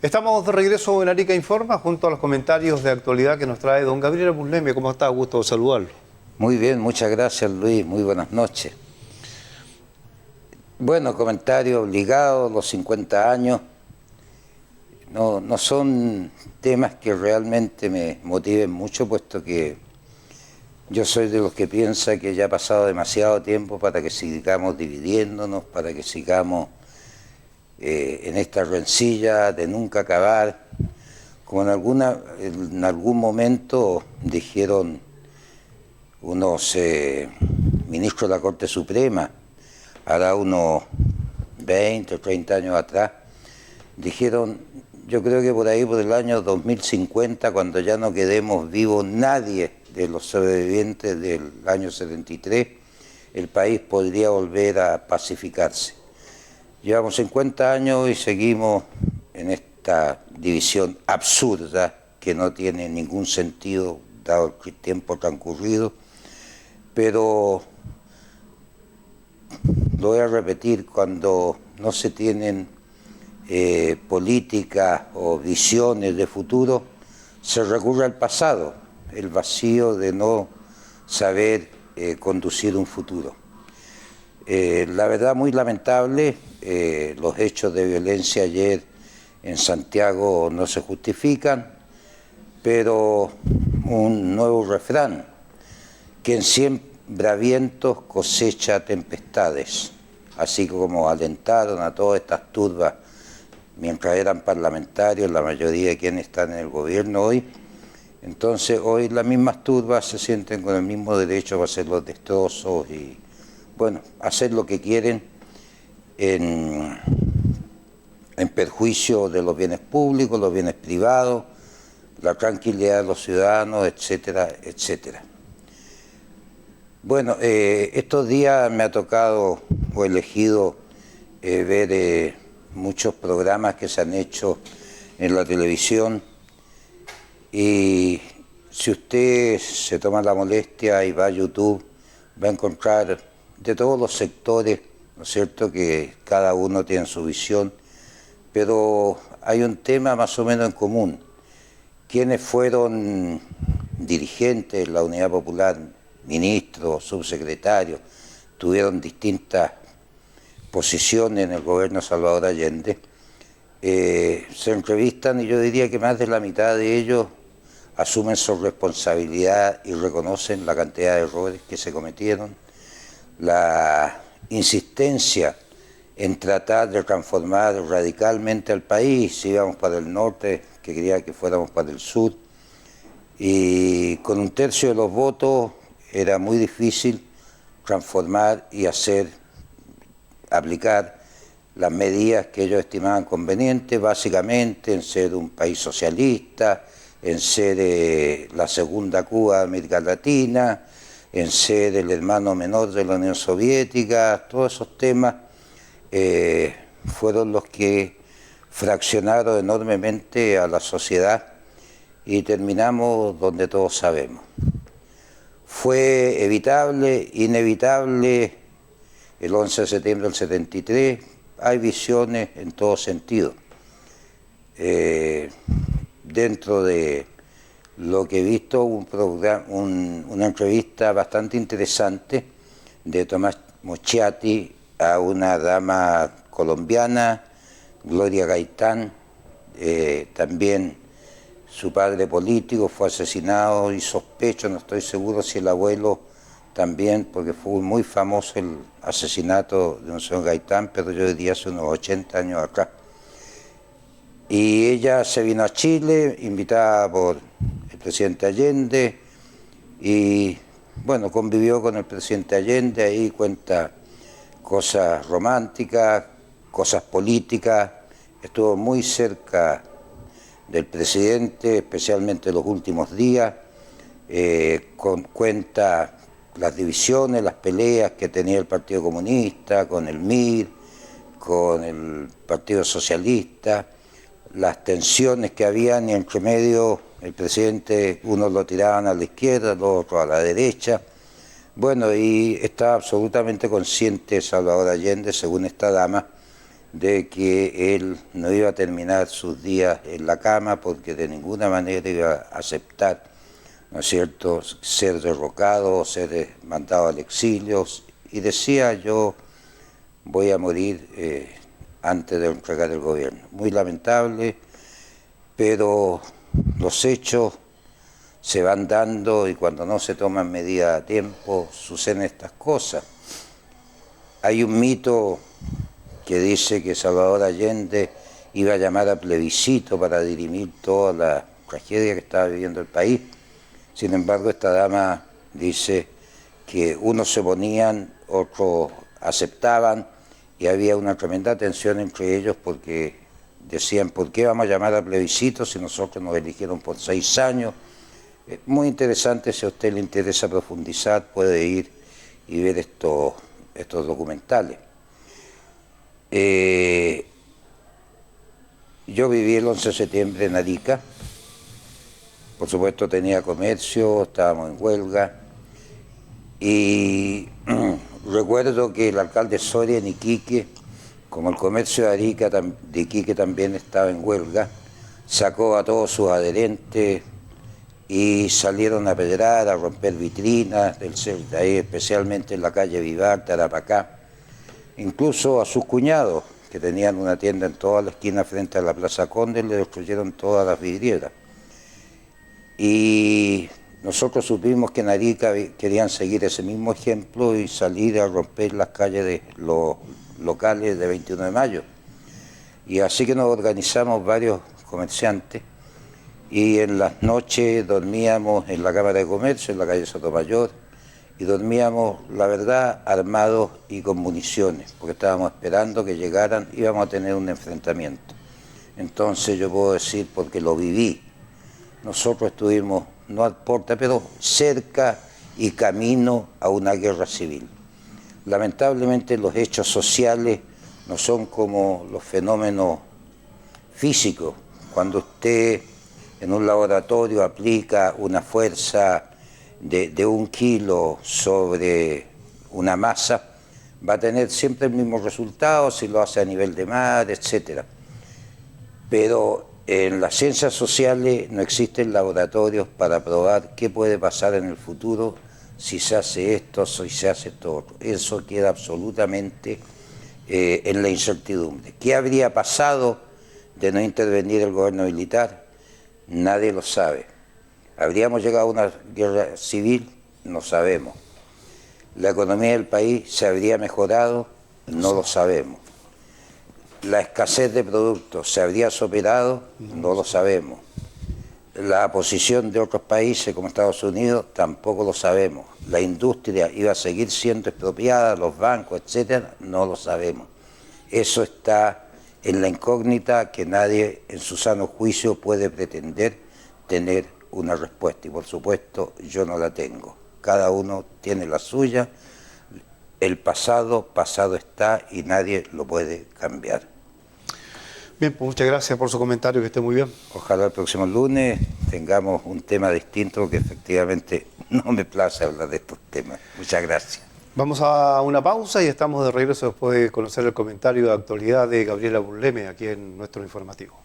Estamos de regreso en Arica Informa junto a los comentarios de actualidad que nos trae don Gabriel Buslemia. ¿Cómo está? Gusto saludarlo. Muy bien, muchas gracias Luis, muy buenas noches. Bueno, comentario obligado, los 50 años. No son temas que realmente me motiven mucho, puesto que yo soy de los que piensa que ya ha pasado demasiado tiempo para que sigamos dividiéndonos, para que sigamos en esta rencilla de nunca acabar. Como en algún momento dijeron unos ministros de la Corte Suprema, hará unos 20 o 30 años atrás, dijeron, yo creo que por ahí, por el año 2050, cuando ya no quedemos vivos nadie de los sobrevivientes del año 73, el país podría volver a pacificarse. Llevamos 50 años y seguimos en esta división absurda que no tiene ningún sentido dado el tiempo transcurrido, pero lo voy a repetir, cuando no se tienen políticas o visiones de futuro, se recurre al pasado, el vacío de no saber conducir un futuro. La verdad, muy lamentable, los hechos de violencia ayer en Santiago no se justifican, pero un nuevo refrán: quien siembra vientos cosecha tempestades. Así como alentaron a todas estas turbas mientras eran parlamentarios, la mayoría de quienes están en el gobierno hoy, entonces hoy las mismas turbas se sienten con el mismo derecho a hacer los destrozos y, bueno, hacer lo que quieren en perjuicio de los bienes públicos, los bienes privados, la tranquilidad de los ciudadanos, etcétera, etcétera. Bueno, estos días me ha tocado o elegido ver muchos programas que se han hecho en la televisión, y si usted se toma la molestia y va a YouTube, va a encontrar de todos los sectores, ¿no es cierto?, que cada uno tiene su visión, pero hay un tema más o menos en común. Quienes fueron dirigentes de la Unidad Popular, ministros, subsecretarios, tuvieron distintas posiciones en el gobierno de Salvador Allende, se entrevistan y yo diría que más de la mitad de ellos asumen su responsabilidad y reconocen la cantidad de errores que se cometieron. La insistencia en tratar de transformar radicalmente al país, si íbamos para el norte, que quería que fuéramos para el sur, y con un tercio de los votos era muy difícil transformar y aplicar las medidas que ellos estimaban convenientes, básicamente en ser un país socialista, en ser la segunda Cuba de América Latina, en ser el hermano menor de la Unión Soviética. Todos esos temas fueron los que fraccionaron enormemente a la sociedad y terminamos donde todos sabemos. Fue evitable, inevitable el 11 de septiembre del 73, hay visiones en todo sentido. Dentro de lo que he visto, una entrevista bastante interesante de Tomás Mochiati a una dama colombiana, Gloria Gaitán, también su padre político fue asesinado y sospecho, no estoy seguro si el abuelo también, porque fue muy famoso el asesinato de un señor Gaitán, pero yo diría hace unos 80 años atrás. Y ella se vino a Chile, invitada por el presidente Allende, y bueno, convivió con el presidente Allende, ahí cuenta cosas románticas, cosas políticas, estuvo muy cerca del presidente, especialmente los últimos días, cuenta las divisiones, las peleas que tenía el Partido Comunista con el MIR, con el Partido Socialista, las tensiones que habían, y entre medio el presidente, unos lo tiraban a la izquierda, los otros a la derecha. Bueno, y estaba absolutamente consciente Salvador Allende, según esta dama, de que él no iba a terminar sus días en la cama porque de ninguna manera iba a aceptar, ¿no es cierto?, ser derrocado o ser mandado al exilio, y decía: yo voy a morir antes de entregar el gobierno. Muy lamentable, pero los hechos se van dando y cuando no se toman medidas a tiempo suceden estas cosas. Hay un mito que dice que Salvador Allende iba a llamar a plebiscito para dirimir toda la tragedia que estaba viviendo el país. Sin embargo, esta dama dice que unos se oponían, otros aceptaban, y había una tremenda tensión entre ellos porque decían: ¿por qué vamos a llamar a plebiscito si nosotros nos eligieron por 6 años? Muy interesante. Si a usted le interesa profundizar, puede ir y ver estos documentales. Yo viví el 11 de septiembre en Arica. Por supuesto tenía comercio, estábamos en huelga, y recuerdo que el alcalde Soria en Iquique, como el comercio de Arica, de Iquique también estaba en huelga, sacó a todos sus adherentes y salieron a pedrar, a romper vitrinas del centro, ahí, especialmente en la calle Vivar, Tarapacá, incluso a sus cuñados, que tenían una tienda en toda la esquina frente a la Plaza Conde, le destruyeron todas las vidrieras. Y nosotros supimos que en Arica querían seguir ese mismo ejemplo y salir a romper las calles de los locales de 21 de mayo. Y así que nos organizamos varios comerciantes y en las noches dormíamos en la Cámara de Comercio, en la calle Sotomayor, y dormíamos, la verdad, armados y con municiones, porque estábamos esperando que llegaran, íbamos a tener un enfrentamiento. Entonces yo puedo decir, porque lo viví, nosotros estuvimos, no a puerta, pero cerca y camino a una guerra civil. Lamentablemente los hechos sociales no son como los fenómenos físicos. Cuando usted en un laboratorio aplica una fuerza de 1 kilo sobre una masa, va a tener siempre el mismo resultado si lo hace a nivel de mar, etc. Pero en las ciencias sociales no existen laboratorios para probar qué puede pasar en el futuro si se hace esto, si se hace esto otro. Eso queda absolutamente en la incertidumbre. ¿Qué habría pasado de no intervenir el gobierno militar? Nadie lo sabe. ¿Habríamos llegado a una guerra civil? No sabemos. ¿La economía del país se habría mejorado? No lo sabemos. ¿La escasez de productos se habría superado? No lo sabemos. La posición de otros países como Estados Unidos tampoco lo sabemos. ¿La industria iba a seguir siendo expropiada, los bancos, etcétera? No lo sabemos. Eso está en la incógnita que nadie en su sano juicio puede pretender tener una respuesta. Y por supuesto yo no la tengo. Cada uno tiene la suya. El pasado, pasado está y nadie lo puede cambiar. Bien, pues muchas gracias por su comentario, que esté muy bien. Ojalá el próximo lunes tengamos un tema distinto, porque efectivamente no me place hablar de estos temas. Muchas gracias. Vamos a una pausa y estamos de regreso después de conocer el comentario de actualidad de Gabriela Burleme aquí en nuestro informativo.